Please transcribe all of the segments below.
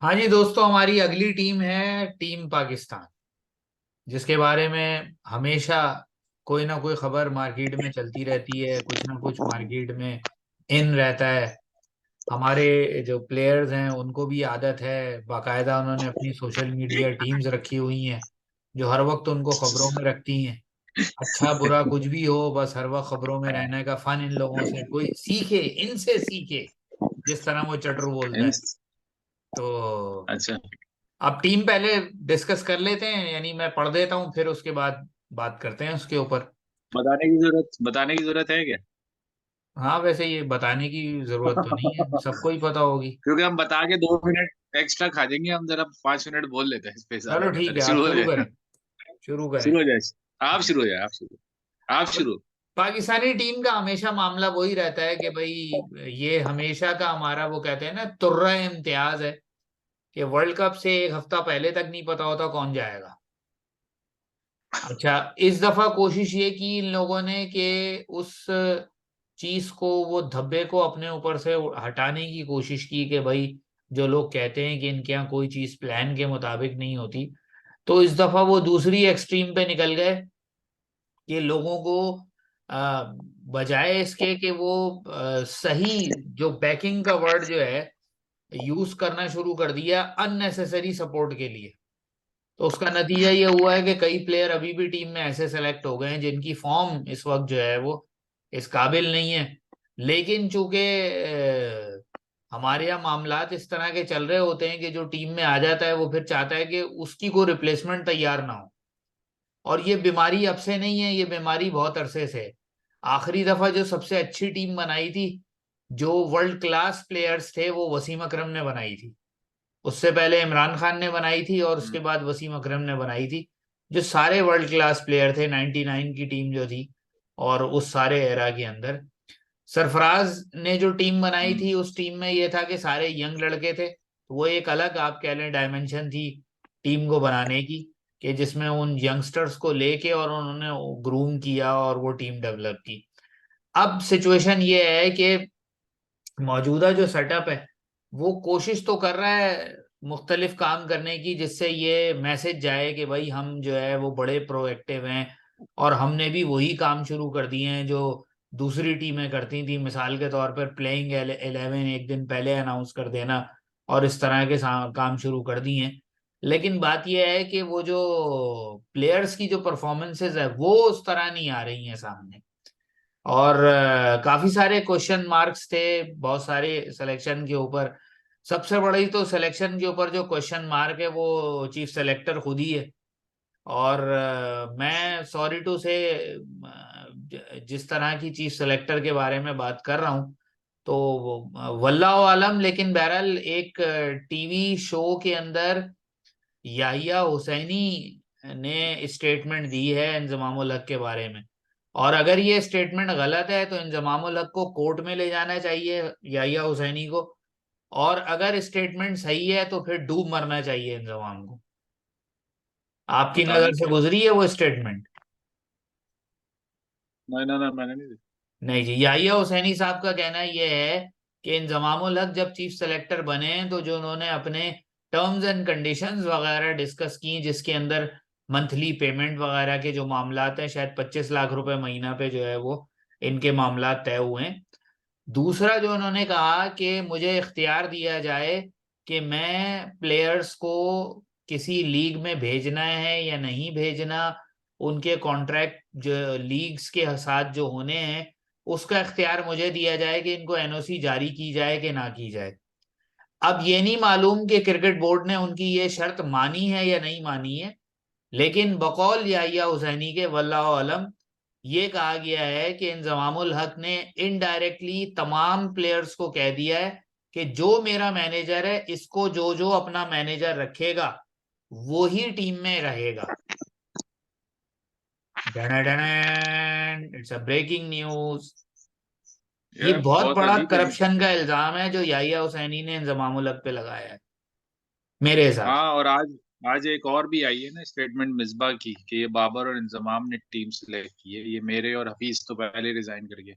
हाँ जी दोस्तों, हमारी अगली टीम है टीम पाकिस्तान, जिसके बारे में हमेशा कोई ना कोई खबर मार्केट में चलती रहती है। कुछ ना कुछ मार्केट में इन रहता है। हमारे जो प्लेयर्स हैं उनको भी आदत है, बाकायदा उन्होंने अपनी सोशल मीडिया टीम्स रखी हुई हैं जो हर वक्त उनको खबरों में रखती हैं। अच्छा बुरा कुछ भी हो, बस हर वक्त खबरों में रहने का फन इन लोगों से कोई सीखे, इनसे सीखे, जिस तरह वो चटर बोलता है। इन- तो अच्छा। अब टीम पहले डिस्कस कर लेते हैं, यानी मैं पढ़ देता हूँ, फिर उसके बाद बात करते हैं उसके ऊपर। बताने की जरूरत है क्या? हाँ, वैसे ये बताने की जरूरत तो नहीं है, सबको ही पता होगी। क्योंकि हम बता के 2 मिनट एक्स्ट्रा खा जाएंगे। हम जरा 5 मिनट बोल लेते हैं इस पे ज्यादा चलो ठीक बेहतर है, है। आप शुरू हो शुरू जाए। करें। शुरू करें। शुरू हो जाए। आप हाँ। शुरू हो जाए। आप शुरू। पाकिस्तानी टीम का हमेशा मामला वही रहता है कि भाई, ये हमेशा का हमारा वो कहते हैं ना तुर्रा इम्तियाज है कि वर्ल्ड कप से एक हफ्ता पहले तक नहीं पता होता कौन जाएगा। अच्छा, इस दफा कोशिश ये की इन लोगों ने कि उस चीज को, वो धब्बे को अपने ऊपर से हटाने की कोशिश की कि भाई, जो लोग कहते हैं कि इनके यहाँ कोई चीज प्लान के मुताबिक नहीं होती, तो इस दफा वो दूसरी एक्सट्रीम पे निकल गए कि लोगों को आ, बजाय इसके कि वो सही जो बैकिंग का वर्ड जो है यूज करना शुरू कर दिया अननेसेसरी सपोर्ट के लिए। तो उसका नतीजा ये हुआ है कि कई प्लेयर अभी भी टीम में ऐसे सेलेक्ट हो गए हैं जिनकी फॉर्म इस वक्त जो है वो इस काबिल नहीं है। लेकिन चूंकि हमारे यहाँ मामलात इस तरह के चल रहे होते हैं कि जो टीम में आ जाता है वो फिर चाहता है कि उसकी कोई रिप्लेसमेंट तैयार ना हो। और ये बीमारी अब से नहीं है, ये बीमारी बहुत अरसे से है। आखिरी दफा जो सबसे अच्छी टीम बनाई थी, जो वर्ल्ड क्लास प्लेयर्स थे, वो वसीम अकरम ने बनाई थी। उससे पहले इमरान खान ने बनाई थी और उसके हम्म। बाद वसीम अकरम ने बनाई थी। जो सारे वर्ल्ड क्लास प्लेयर थे, 99 की टीम जो थी, और उस सारे एरा के अंदर सरफराज ने जो टीम बनाई हम्म। थी, उस टीम में ये था कि सारे यंग लड़के थे। वो एक अलग आप कह लें डायमेंशन थी टीम को बनाने की, कि जिसमें उन यंगस्टर्स को लेके और उन्होंने ग्रूम किया और वो टीम डेवलप की। अब सिचुएशन ये है कि मौजूदा जो सेटअप है वो कोशिश तो कर रहा है मुख्तलिफ काम करने की, जिससे ये मैसेज जाए कि भाई हम जो है वो बड़े प्रोएक्टिव हैं और हमने भी वही काम शुरू कर दिए हैं जो दूसरी टीमें करती थी। मिसाल के तौर पर प्लेइंग 11 एक दिन पहले अनाउंस कर देना और इस तरह के काम शुरू कर दिए हैं। लेकिन बात यह है कि वो जो प्लेयर्स की जो परफॉर्मेंसेज है वो उस तरह नहीं आ रही हैं सामने। और काफी सारे क्वेश्चन मार्क्स थे, बहुत सारे सिलेक्शन के ऊपर। सबसे बड़ी तो सिलेक्शन के ऊपर जो क्वेश्चन मार्क है वो चीफ सेलेक्टर खुद ही है। और मैं सॉरी टू से जिस तरह की चीफ सेलेक्टर के बारे में बात कर रहा हूँ, तो वल्लाह आलम, लेकिन बहरहाल एक टीवी शो के अंदर याहिया हुसैनी ने स्टेटमेंट दी है इंजमाम उल हक के बारे में। और अगर ये स्टेटमेंट गलत है तो इंजमाम उल हक को कोर्ट में ले जाना चाहिए, याहिया हुसैनी को। और अगर स्टेटमेंट सही है तो फिर डूब मरना चाहिए इंजमाम को। आपकी पता नजर नहीं से क्या। गुजरी है वो स्टेटमेंट? नहीं ना ना, मैंने नहीं नहीं जी, याहिया हुसैनी साहब का कहना यह है कि इंजमाम उल हक जब चीफ सेलेक्टर बने हैं तो जो उन्होंने अपने टर्म्स एंड कंडीशंस वगैरह डिस्कस की, जिसके अंदर मंथली पेमेंट वगैरह के जो मामलात हैं, शायद 25 लाख रुपए महीना पे जो है वो इनके मामलात तय हुए हैं। दूसरा जो उन्होंने कहा कि मुझे इख्तियार दिया जाए कि मैं प्लेयर्स को किसी लीग में भेजना है या नहीं भेजना, उनके कॉन्ट्रैक्ट जो लीग्स के साथ जो होने हैं उसका इख्तियार मुझे दिया जाए कि इनको एनओसी जारी की जाए कि ना की जाए। अब ये नहीं मालूम कि क्रिकेट बोर्ड ने उनकी ये शर्त मानी है या नहीं मानी है, लेकिन बकौल याहिया हुसैनी के वल्लाह आलम ये कहा गया है कि इंजमामुल हक ने इनडायरेक्टली तमाम प्लेयर्स को कह दिया है कि जो मेरा मैनेजर है इसको जो जो अपना मैनेजर रखेगा वो ही टीम में रहेगा। It's a breaking news. ये यार, बहुत बहुत बड़ा अजीब है। करप्शन का इल्जाम है जो याहिया हुसैनी ने इंजमामुल हक पे लगाया है, मेरे हिसाब से। हाँ, और आज आज एक और भी आई है ना स्टेटमेंट मिसबा की कि ये बाबर और इंजमाम ने टीम सिलेक्ट की है। ये मेरे और हफीज तो पहले रिजाइन कर गए।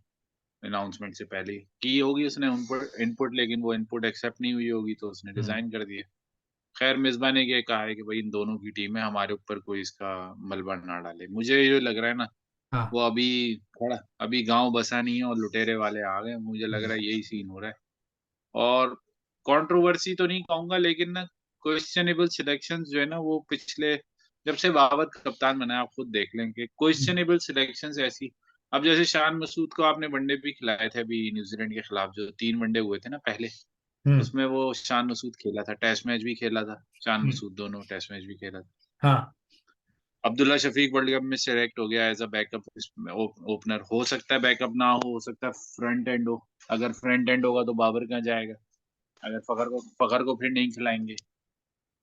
अनाउंसमेंट से पहले की होगी उसने इनपुट इनपुट, लेकिन वो इनपुट एक्सेप्ट नहीं हुई होगी तो उसने हम्म। रिजाइन कर दिया। खैर मिसबा ने ये कहा है कि भाई इन दोनों की टीम है, हमारे ऊपर कोई इसका मलबा ना डाले। मुझे ये लग रहा है ना, हाँ। वो अभी गांव बसा नहीं है और लुटेरे वाले आ गए, मुझे लग रहा है यही सीन हो रहा है। और कंट्रोवर्सी तो नहीं कहूंगा, लेकिन ना क्वेश्चनेबल सिलेक्शंस जो है ना, वो पिछले जब से बाबर कप्तान बना है, आप खुद देख लें कि क्वेश्चनेबल सिलेक्शंस ऐसी। अब जैसे शान मसूद को आपने वनडे भी खिलाए थे अभी न्यूजीलैंड के खिलाफ, जो 3 वनडे हुए थे ना पहले, हम्म। उसमें वो शान मसूद खेला था, टेस्ट मैच भी खेला था शान हम्म। मसूद, दोनों टेस्ट मैच भी खेला था। हाँ। अब्दुल्ला शफीक वर्ल्ड कप में सिलेक्ट हो गया एज अ बैकअप ओपनर, हो सकता है बैकअप ना हो सकता है फ्रंट एंड हो। अगर फ्रंट एंड होगा तो बाबर कहाँ जाएगा, अगर फखर को फिर नहीं खिलाएंगे,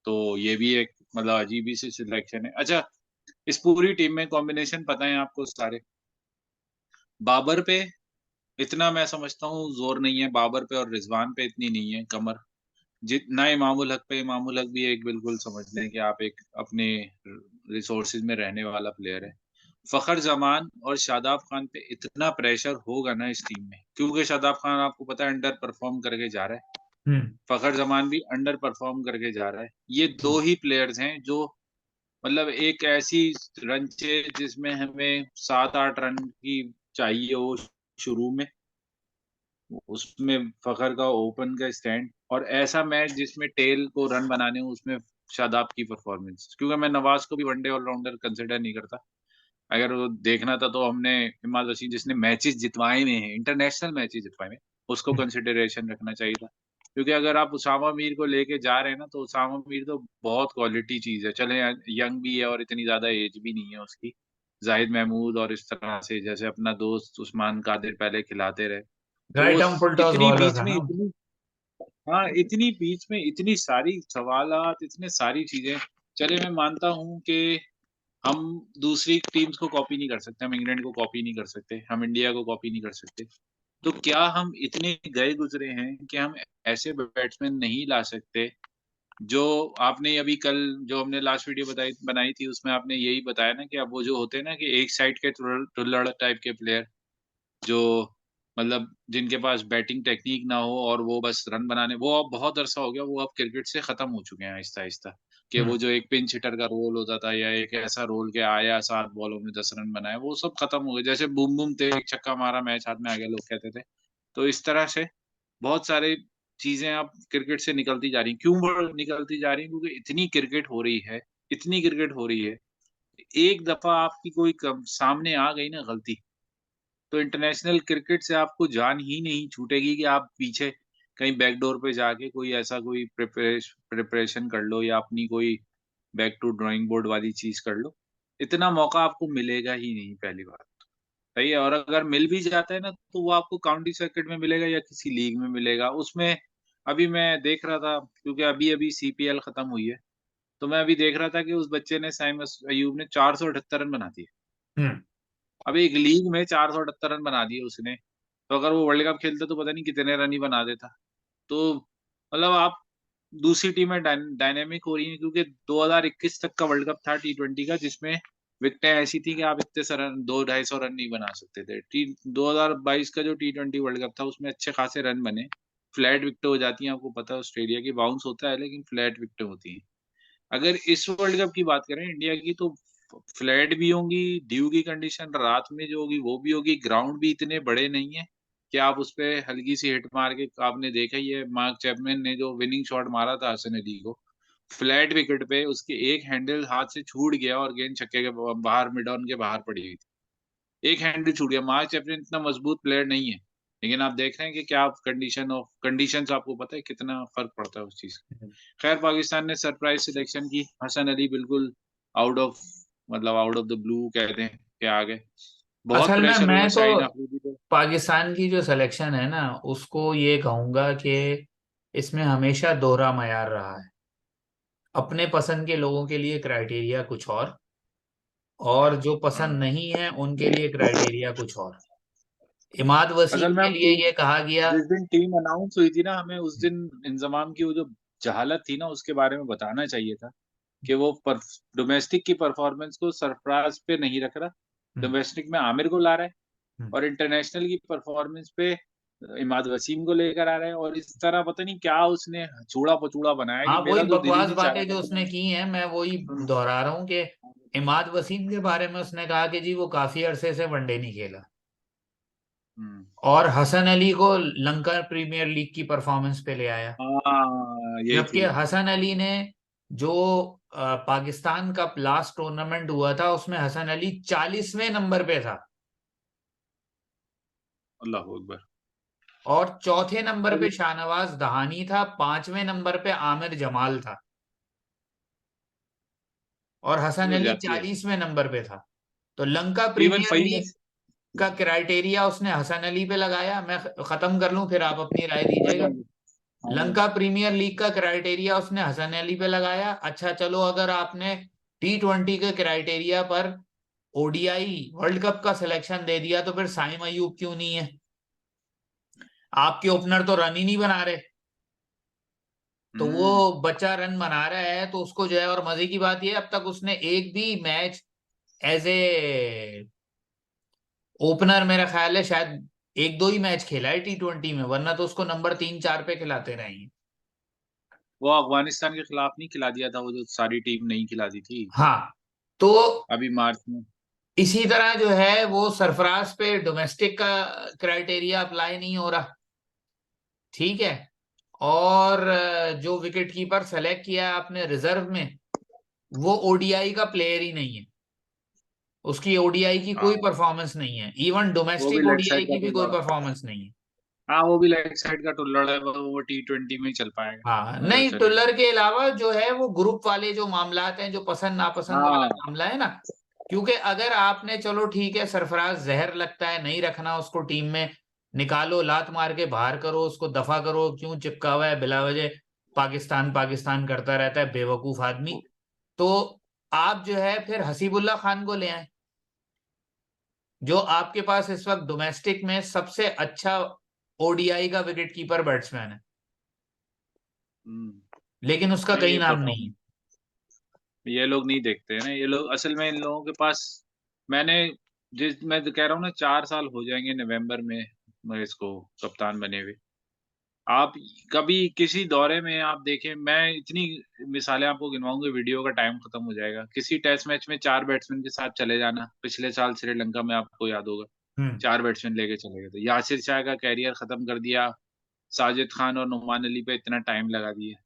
तो ये भी एक मतलब अजीब ही सी सिलेक्शन है। अच्छा, इस पूरी टीम में कॉम्बिनेशन पता है आपको सारे? बाबर पे इतना मैं समझता हूँ जोर नहीं है, बाबर पे और रिजवान पे इतनी नहीं है कमर जितना इमामुल हक पे। इमामुल हक भी एक बिल्कुल समझ लें कि आप एक अपने रिसोर्सेज में रहने वाला प्लेयर है। फखर जमान और शादाब खान पे इतना प्रेशर होगा ना इस टीम में, क्योंकि शादाब खान आपको पता है अंडर परफॉर्म करके जा रहा है, हम्म। फखर जमान भी अंडर परफॉर्म करके जा रहा है। ये दो ही प्लेयर्स हैं जो मतलब एक ऐसी रन चेज जिसमें हमें 7-8 रन की चाहिए हो शुरू में, उसमें फखर का ओपन का स्टैंड, और ऐसा मैच जिसमें टेल को रन बनाने हो उसमें शादाब की परफॉर्मेंस। क्योंकि मैं नवाज को भी वनडे ऑलराउंडर कंसिडर नहीं करता, अगर वो देखना था तो हमने इमाद वसीम जिसने मैचेस जितवाए में हैं, इंटरनेशनल मैचेस जितवाए में, उसको कंसिडरेशन रखना चाहिए था। क्योंकि अगर आप उसामा मीर को लेके जा रहे हैं ना, तो उसामा मीर तो बहुत क्वालिटी चीज है, चले यंग भी है और इतनी ज्यादा एज भी नहीं है उसकी। जाहिद महमूद और इस तरह से जैसे अपना दोस्त उस्मान कादिर पहले खिलाते रहे, तो राइट उस आर्म फुल टॉस इतनी बॉलर बीच था में ना। इतनी हाँ इतनी बीच में इतनी सारी सवालात, इतने सारी चीजें। चले मैं मानता हूँ कि हम दूसरी टीम्स को कॉपी नहीं कर सकते, हम इंग्लैंड को कॉपी नहीं कर सकते, हम इंडिया को कॉपी नहीं कर सकते, तो क्या हम इतने गए गुजरे हैं कि हम ऐसे बैट्समैन नहीं ला सकते? जो आपने अभी कल जो हमने लास्ट वीडियो बनाई थी उसमें आपने यही बताया ना कि अब वो जो होते हैं ना कि एक साइड के टुल्लड़ टाइप के प्लेयर, जो मतलब जिनके पास बैटिंग टेक्निक ना हो और वो बस रन बनाने, वो अब बहुत अरसा हो गया, वो अब क्रिकेट से खत्म हो चुके हैं आहिस्ता आहिस्ता। कि वो हम्म। जो एक पिंच हिटर का रोल होता था या एक ऐसा रोल के आया 7 बॉलों में 10 रन बनाए, वो सब खत्म हो गए। जैसे बूम बूम थे, एक छक्का मारा मैच हाथ में आ गया लोग कहते थे। तो इस तरह से बहुत सारे चीजें अब क्रिकेट से निकलती जा रही हैं। निकलती जा रही हैं? क्योंकि इतनी क्रिकेट हो रही है, इतनी क्रिकेट हो रही है, एक दफा आपकी कोई सामने आ गई ना गलती, तो इंटरनेशनल क्रिकेट से आपको जान ही नहीं छूटेगी कि आप पीछे कहीं बैकडोर पे जाके कोई ऐसा कोई प्रिपरेशन कर लो या अपनी कोई बैक टू ड्राइंग बोर्ड वाली चीज कर लो। इतना मौका आपको मिलेगा ही नहीं, पहली बात। सही है, और अगर मिल भी जाता है ना, तो वो आपको काउंटी सर्किट में मिलेगा या किसी लीग में मिलेगा उसमें। अभी मैं देख रहा था, क्योंकि अभी अभी सीपीएल खत्म हुई है, तो मैं अभी देख रहा था कि उस बच्चे ने, साइमस अयूब ने 478 रन बना दिए। हम्म। अभी एक लीग में 478 रन बना दिए उसने, तो अगर वो वर्ल्ड कप खेलता तो पता नहीं कितने रन ही बना देता। तो मतलब आप दूसरी टीमें डायनेमिक हो रही हैं, क्योंकि 2021 तक का वर्ल्ड कप था T20 का, जिसमें विकेटें ऐसी थी कि आप इतने से रन 200-250 रन नहीं बना सकते थे। 2022 का जो T20 वर्ल्ड कप था उसमें अच्छे खासे रन बने। फ्लैट विकेट हो जाती हैं, आपको पता है ऑस्ट्रेलिया की बाउंस होता है लेकिन फ्लैट विकेट होती हैं। अगर इस वर्ल्ड कप की बात करें इंडिया की, तो फ्लैट भी होंगी, ड्यू की कंडीशन रात में जो होगी वो भी होगी, ग्राउंड भी इतने बड़े नहीं है कि आप उस पे हल्की सी हिट मार के, आपने देखा ही है मार्क चैपमैन ने जो विनिंग शॉट मारा था हसन अली को फ्लैट विकेट पे, उसके एक हैंडल हाथ से छूट गया और गेंद छक्के के बाहर, मिड ऑन के बाहर पड़ी हुई थी। एक हैंडल छूट गया। मार्क चैपमैन इतना मजबूत प्लेयर नहीं है, लेकिन आप देख रहे हैं कि क्या कंडीशन आपको पता है कितना फर्क पड़ता है उस चीज का। खैर पाकिस्तान ने सरप्राइज सिलेक्शन की, हसन अली बिल्कुल आउट ऑफ मतलब आउट ऑफ द ब्लू कहते हैं कि आ गए। बहुत असल में प्रेशर होगा मैं तो शाहीन अफरीदी पे। पाकिस्तान की जो सिलेक्शन है ना, उसको ये कहूंगा कि इसमें हमेशा दोहरा मयार रहा है। अपने पसंद के लोगों के लिए क्राइटेरिया कुछ और जो हाँ। पसंद नहीं है उनके लिए क्राइटेरिया कुछ और। इमाद वसीम असल में के हम लिए ये कहा गया। जिस दिन टीम अनाउंस हुई थी ना, हमें उस दिन इंजमाम की वो जो जहालत थी ना उसके बारे में बताना चाहिए था कि वो डोमेस्टिक की परफॉर्मेंस को सरफराज पे नहीं रख रहा, हम्म। डोमेस्टिक में आमिर को ला रहा है, हम्म। और इंटरनेशनल की परफॉर्मेंस पे इमाद वसीम को लेकर आ रहा है, और इस तरह पता नहीं क्या उसने चूड़ा पचूड़ा बनाया कि हाँ, वही मेरा तो दिल ही बकवास नहीं चाह रहा बातें था जो कि उसने की हैं, मैं वही मैं। दोहरा रहा हूँ कि इमाद वसीम के बारे में उसने कहा कि जी वो काफी अरसे से वनडे नहीं खेला, हम्म। और हसन अली को लंका प्रीमियर लीग की परफॉर्मेंस पे ले आया। हाँ, यही जबकि थी। हसन अली ने जो पाकिस्तान का लास्ट टूर्नामेंट हुआ था उसमें हसन अली 40वें नंबर पे था, अल्लाह अकबर। और चौथे नंबर चलो, पे शाहनवाज दहानी था, 5वें नंबर पे आमिर जमाल था, और हसन हो अली जाती है 40वें नंबर पे था। तो Lanka even premier league Faheem. का क्राइटेरिया उसने हसन अली पे लगाया। मैं खत्म कर लूं, फिर आप अपनी राय हाँ दीजिएगा। जी, हाँ जी। लंका प्रीमियर लीग का क्राइटेरिया उसने हसन अली पे लगाया। अच्छा चलो, अगर आपने T20 के क्राइटेरिया पर ओडीआई वर्ल्ड कप का सिलेक्शन दे दिया, तो फिर साइम अयूब क्यों नहीं है? आपके ओपनर तो रन ही नहीं बना रहे, तो वो हम्म। बच्चा रन बना रहा है तो उसको जो है, और मजे की बात ये है, अब तक उसने एक भी मैच एज ए ओपनर, मेरा ख्याल है शायद एक दो ही मैच खेला है T20 में, वरना तो उसको नंबर 3 4 पे खिलाते रहेंगे। वो अफगानिस्तान के खिलाफ नहीं खिला दिया था, वो जो सारी टीम नहीं खिला दी थी हाँ, तो अभी मार्च में। इसी तरह जो है वो सरफराज पे डोमेस्टिक का क्राइटेरिया अप्लाई नहीं हो रहा, ठीक है। और जो विकेट कीपर सेलेक्ट किया है आपने रिजर्व में, वो ओडीआई का प्लेयर ही नहीं है, उसकी ओडीआई की कोई हाँ, परफॉर्मेंस नहीं है, इवन वो भी डोमेस्टिक लेग ओडीआई साइड का की भी कोई टुल्ला। परफॉर्मेंस नहीं है। हाँ, वो भी लेग साइड का टुल्लड़ है, वो T20 में ही चल हाँ, पाएगा अगर नहीं, चलेगा। टुल्लर के अलावा जो है वो ग्रुप वाले जो मामलात हैं, जो पसंद नापसंद वाला हाँ। मामला है ना, क्योंकि अगर आपने, चलो ठीक है, सरफराज जहर लगता है, नहीं रखना उसको टीम में, निकालो, लात मार के बाहर करो, उसको दफा करो, क्यों चिपका हुआ है बिला वजह, पाकिस्तान पाकिस्तान करता रहता है बेवकूफ आदमी, तो आप जो है फिर हसीबुल्ला खान को ले आए, जो आपके पास इस वक्त डोमेस्टिक में सबसे अच्छा ओडीआई का विकेट कीपर बैट्समैन है, हम्म। लेकिन उसका नहीं, कहीं ये नाम नहीं है। परफॉर्मेंस ये लोग नहीं देखते हैं ना, ये लोग असल में इन लोगों के पास। मैंने मैं तो कह रहा हूँ ना, 4 साल हो जाएंगे नवंबर में मैं इसको कप्तान बने हुए। आप कभी किसी दौरे में आप देखें, मैं इतनी मिसालें आपको गिनवाऊंगी, वीडियो का टाइम खत्म हो जाएगा। किसी टेस्ट मैच में 4 बैट्समैन के साथ चले जाना, पिछले साल श्रीलंका में आपको याद होगा, हम्म। 4 बैट्समैन लेके चले गए थे, यासिर शाह का कैरियर खत्म कर दिया, साजिद खान और नुमान अली पे इतना टाइम लगा दिया,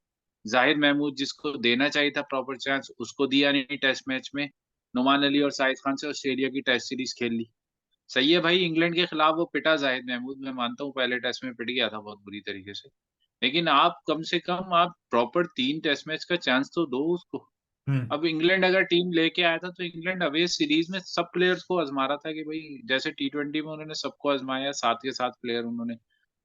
जाहिर महमूद जिसको देना चाहिए था प्रॉपर चांस उसको दिया नहीं टेस्ट मैच में, नुमान अली और साजिद खान से ऑस्ट्रेलिया की टेस्ट सीरीज खेल ली। सही है भाई, इंग्लैंड के खिलाफ वो पिटा जाहिद महमूद, मैं मानता हूँ पहले टेस्ट में पिट गया था बहुत बुरी तरीके से, लेकिन आप कम से कम आप प्रॉपर 3 टेस्ट मैच का चांस तो दो उसको। हम्म। अब इंग्लैंड अगर टीम लेके आया था तो इंग्लैंड अवे सीरीज में सब प्लेयर्स को आजमा रहा था कि भाई जैसे T20 में उन्होंने सबको आजमाया, 7 के 7 प्लेयर उन्होंने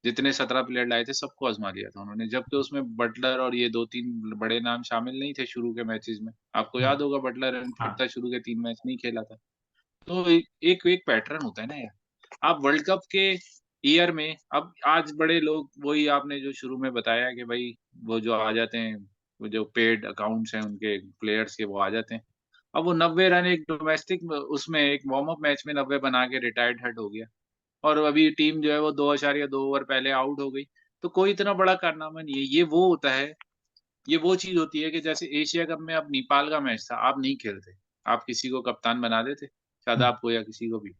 जितने 17 प्लेयर लाए थे सबको आजमा लिया था उन्होंने, जबकि उसमें बटलर और ये 2 3 बड़े नाम शामिल नहीं थे शुरू के मैचेस में। आपको हम्म। याद होगा बटलर हाँ। अनफिट था, शुरू के 3 मैच नहीं खेला था। तो एक पैटर्न होता है ना यार, आप वर्ल्ड कप के ईयर में, अब आज बड़े लोग वही आपने जो शुरू में बताया कि भाई वो जो आ जाते हैं, वो जो पेड अकाउंट्स हैं उनके प्लेयर्स के, वो आ जाते हैं। अब वो 90 रन एक डोमेस्टिक उसमें एक वार्म अप मैच में 90 बना के रिटायर्ड हट हो गया, और अभी टीम जो है वो 2.2 ओवर पहले आउट हो गई। तो कोई इतना बड़ा कारनामा नहीं है, ये वो होता है, ये वो चीज होती है कि जैसे एशिया कप में अब नेपाल का मैच था, आप नहीं खेलते, आप किसी को कप्तान बना देते, हम्म। शादाब को या किसी को भी,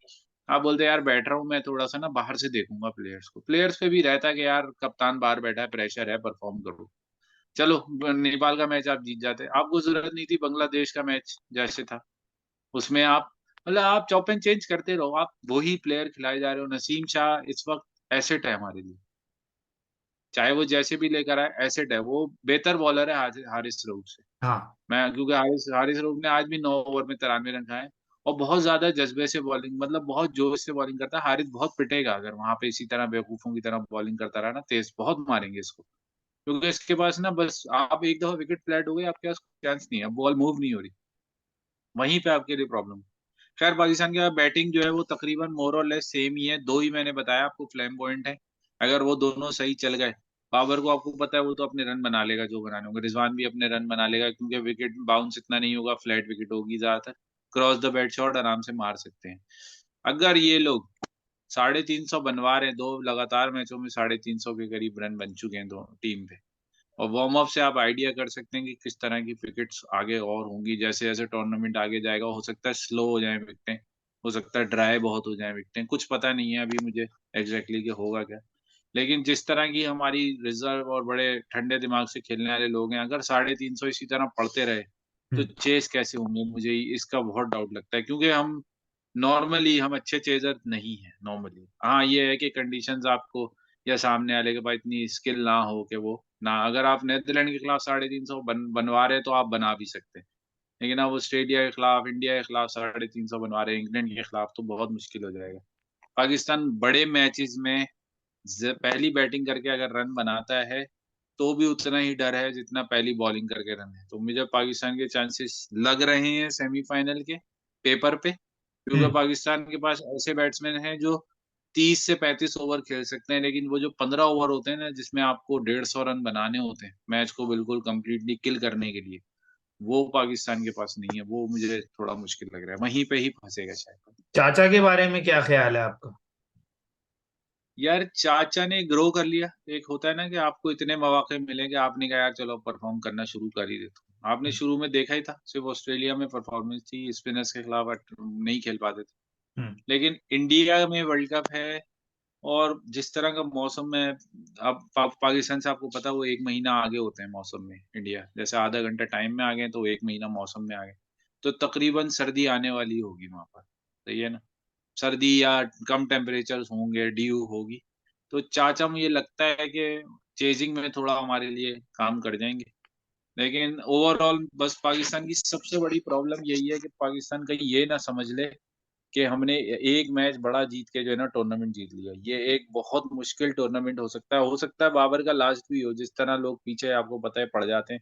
आप बोलते यार बैठ रहा हूँ मैं थोड़ा सा ना बाहर से देखूंगा प्लेयर्स को, प्लेयर्स पे भी रहता है कि यार कप्तान बाहर बैठा है, प्रेशर है, परफॉर्म करो। चलो, नेपाल का मैच आप जीत जाते, आपको जरूरत नहीं थी बांग्लादेश का मैच जैसे था, उसमें आप मतलब आप चॉप एंड चेंज करते रहो, आप वही प्लेयर खिलाए जा रहे हो। नसीम शाह इस वक्त एसेट है हमारे लिए, चाहे वो जैसे भी लेकर आए, एसेट है, वो बेहतर बॉलर है हारिस रऊफ से। हाँ। मैं क्योंकि हारिस हारिस रऊफ ने आज भी 9 ओवर में 93 रन खाए, और बहुत ज्यादा जज्बे से बॉलिंग, मतलब बहुत जोश से बॉलिंग करता है। हारिस बहुत पिटेगा अगर वहां पे इसी तरह बेवकूफों की तरह बॉलिंग करता रहा ना, तेज बहुत मारेंगे इसको, क्योंकि इसके पास ना बस आप एक दफा विकेट फ्लैट हो गए, आपके पास चांस नहीं है, बॉल मूव नहीं हो रही, वहीं पे आपके लिए प्रॉब्लम। खैर पाकिस्तान के बैटिंग जो है वो तकरीबन मोर और लेस सेम ही है, दो ही मैंने बताया आपको फ्लैम है, अगर वो दोनों सही चल गए, बाबर को आपको पता है वो तो अपने रन बना लेगा जो बनाने होंगे, रिजवान भी अपने रन बना लेगा, क्योंकि विकेट बाउंस इतना नहीं होगा, फ्लैट विकेट होगी ज्यादातर, क्रॉस द बैट शॉट आराम से मार सकते हैं। अगर ये लोग 350 बनवा रहे हैं, 2 लगातार मैचों में 350 के करीब रन बन चुके हैं दोनों टीम पे। और वार्म अप से आप आइडिया कर सकते हैं कि किस तरह की विकेट्स आगे और होंगी। जैसे-जैसे टूर्नामेंट आगे जाएगा, हो सकता है स्लो हो जाएँ विकेटें, हो सकता है ड्राई बहुत हो जाएँ विकेटें, कुछ पता नहीं है अभी मुझे एग्ज़ैक्टली कि होगा क्या। लेकिन जिस तरह की हमारी रिज़र्व और बड़े ठंडे दिमाग से खेलने वाले लोग हैं, अगर 350 इसी तरह पड़ते रहे, तो हम्म। चेज़ कैसे होंगे? मुझे इसका बहुत डाउट लगता है, क्योंकि हम अच्छे चेज़र नहीं हैं नॉर्मली। हाँ, ये है कि कंडीशंस आपको या सामने वाले के पास इतनी स्किल ना हो कि वो ना, अगर आप नीदरलैंड के खिलाफ 350 बनवा रहे हैं, तो आप बना भी सकते हैं। लेकिन आप ऑस्ट्रेलिया के खिलाफ, इंडिया के खिलाफ 350 बनवा रहे हैं, इंग्लैंड के खिलाफ, तो बहुत मुश्किल हो जाएगा। पाकिस्तान बड़े मैचेज़ में पहली बैटिंग करके अगर रन बनाता है, तो भी उतना ही डर है जितना पहली बॉलिंग करके रन है। तो मुझे पाकिस्तान के चांसेस लग रहे हैं सेमीफाइनल के पेपर पे, क्योंकि हम्म। पाकिस्तान के पास ऐसे बैट्समैन हैं जो 30 से 35 ओवर खेल सकते हैं, लेकिन वो जो 15 ओवर होते हैं ना, जिसमें आपको 150 रन बनाने होते हैं, मैच को बिल्कुल कंप्लीटली किल करने के लिए, वो पाकिस्तान के पास नहीं है। वो मुझे थोड़ा मुश्किल लग रहा है, वहीं पे ही फँसेगा शायद। चाचा के बारे में क्या ख्याल है आपका? यार चाचा ने ग्रो कर लिया। एक होता है ना कि आपको इतने मौके मिले कि आपने कहा यार चलो परफॉर्म करना शुरू कर ही देता हूँ। आपने हम्म। शुरू में देखा ही था, सिर्फ़ ऑस्ट्रेलिया में परफॉर्मेंस थी, स्पिनर्स के खिलाफ नहीं खेल पाते थे। हम्म। लेकिन इंडिया में वर्ल्ड कप है, और जिस तरह का मौसम है, अब पाकिस्तान से आपको पता है वो 1 महीना आगे होते हैं मौसम में इंडिया। जैसे आधा घंटा टाइम में आ गए, तो 1 महीना मौसम में आ गए। तो तकरीबन सर्दी आने वाली होगी वहाँ पर, सही है ना? सर्दी या कम टेम्परेचर्स होंगे, ड्यू होगी। तो चाचा मुझे लगता है कि चेज़िंग में थोड़ा हमारे लिए काम कर जाएँगे। लेकिन ओवरऑल बस पाकिस्तान की सबसे बड़ी प्रॉब्लम यही है कि पाकिस्तान कहीं ये ना समझ ले कि हमने एक मैच बड़ा जीत के जो है ना टूर्नामेंट जीत लिया। ये एक बहुत मुश्किल टूर्नामेंट हो सकता है। हो सकता है बाबर का लास्ट भी हो, जिस तरह लोग पीछे आपको पता है पड़ जाते हैं।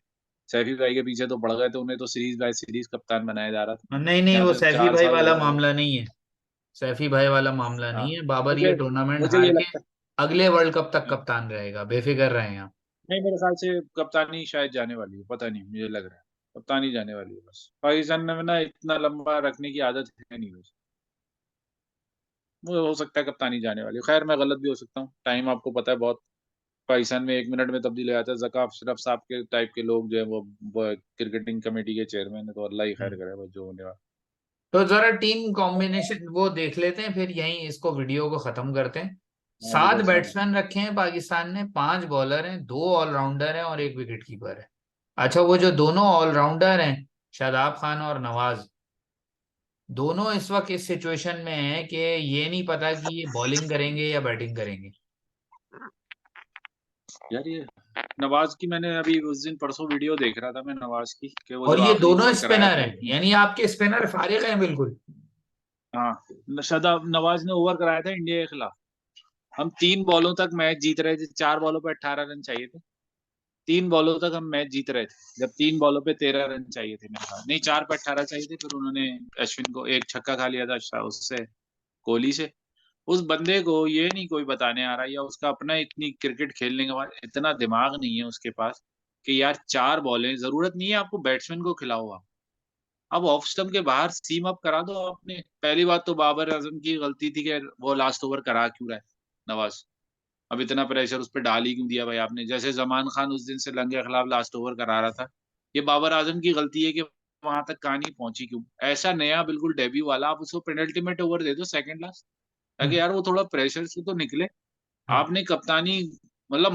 सैफी भाई के पीछे तो पड़ गए थे, उन्हें तो सीरीज़ बाय सीरीज़ कप्तान बनाया जा रहा था। नहीं नहीं, यहाँ वो तो सैफी 4 भाई साल वाला लगा रहे। मामला नहीं है। सैफी भाई वाला मामला हाँ, नहीं है। बाबर ये मुझे टूर्नामेंट मुझे हार ये के लगता अगले वर्ल्ड कप तक है। कप्तान रहेगा, बेफिक्र रहें आप। नहीं, मेरे ख़्याल से कप्तानी शायद जाने वाली है, पता नहीं, मुझे लग रहा है। कप्तानी जाने वाली है बस। पाकिस्तान में ना इतना लंबा रखने की आदत है नहीं वैसे। वो हो सकता है कप्तानी जाने वाली है। ख़ैर मैं गलत भी हो सकता हूँ, टाइम आपको पता है बहुत पाकिस्तान में 1 मिनट में तब्दील हो जाता है। ज़का अशरफ साहब के टाइप के लोग जो हैं वो क्रिकेटिंग कमेटी के चेयरमैन है, तो अल्लाह ही ख़ैर हम्म। करे बस जो होने वाला। तो जरा टीम कॉम्बिनेशन वो देख लेते हैं, फिर यहीं इसको वीडियो को खत्म करते हैं। हाँ, सात विदर्भ साहब। बैट्समैन रखे हैं पाकिस्तान ने, 5 बॉलर हैं, 2 ऑलराउंडर हैं और एक विकेट कीपर है। अच्छा, वो जो दोनों ऑलराउंडर हैं, शादाब खान और नवाज, दोनों इस वक्त इस सिचुएशन में हैं कि ये नहीं पता कि ये बॉलिंग करेंगे या बैटिंग करेंगे। यार ये नवाज़ की मैंने अभी उस दिन परसों वीडियो देख रहा था मैं नवाज़ की, कि वो और जो ये आखिरी दोनों ओवर कराया स्पिनर था हैं, उसने। यानी आपके स्पिनर फारिग हैं बिल्कुल। हाँ, शादाब नवाज़ ने ओवर कराया था इंडिया के खिलाफ। हम 3 बॉलों तक मैच जीत रहे थे, 4 बॉलों पे 18 रन चाहिए थे। 3 बॉलों तक हम मैच जीत रहे थे। जब 3 बॉलों पे 13 रन चाहिए थे मेरे ख्याल नहीं, 4 पे 18 चाहिए थे, फिर उन्होंने अश्विन को एक छक्का खा लिया था उससे, कोहली से। उस बंदे को ये नहीं कोई बताने आ रहा, या उसका अपना इतनी क्रिकेट खेलने के बाद इतना दिमाग नहीं है उसके पास कि यार 4 बॉलें, ज़रूरत नहीं है आपको बैट्समैन को खिलाओ आप। अब ऑफ स्टंप के बाहर सीम अप करा दो आपने। पहली बात तो बाबर आज़म की गलती थी कि वो लास्ट ओवर करा क्यों रहा है नवाज़? अब इतना प्रेशर उस पे डाल ही क्यों दिया भाई आपने? जैसे ज़मान खान उस दिन श्रीलंका के खिलाफ लास्ट ओवर करा रहा था। ये बाबर आज़म की गलती है कि वहाँ तक कहानी पहुँची क्यों? ऐसा नया बिल्कुल डेब्यू वाला आप उसको पेनल्टी ओवर दे दो सेकंड लास्ट, ताकि हम्म। यार वो थोड़ा प्रेशर से तो निकले। हम्म। आपने कप्तानी मतलब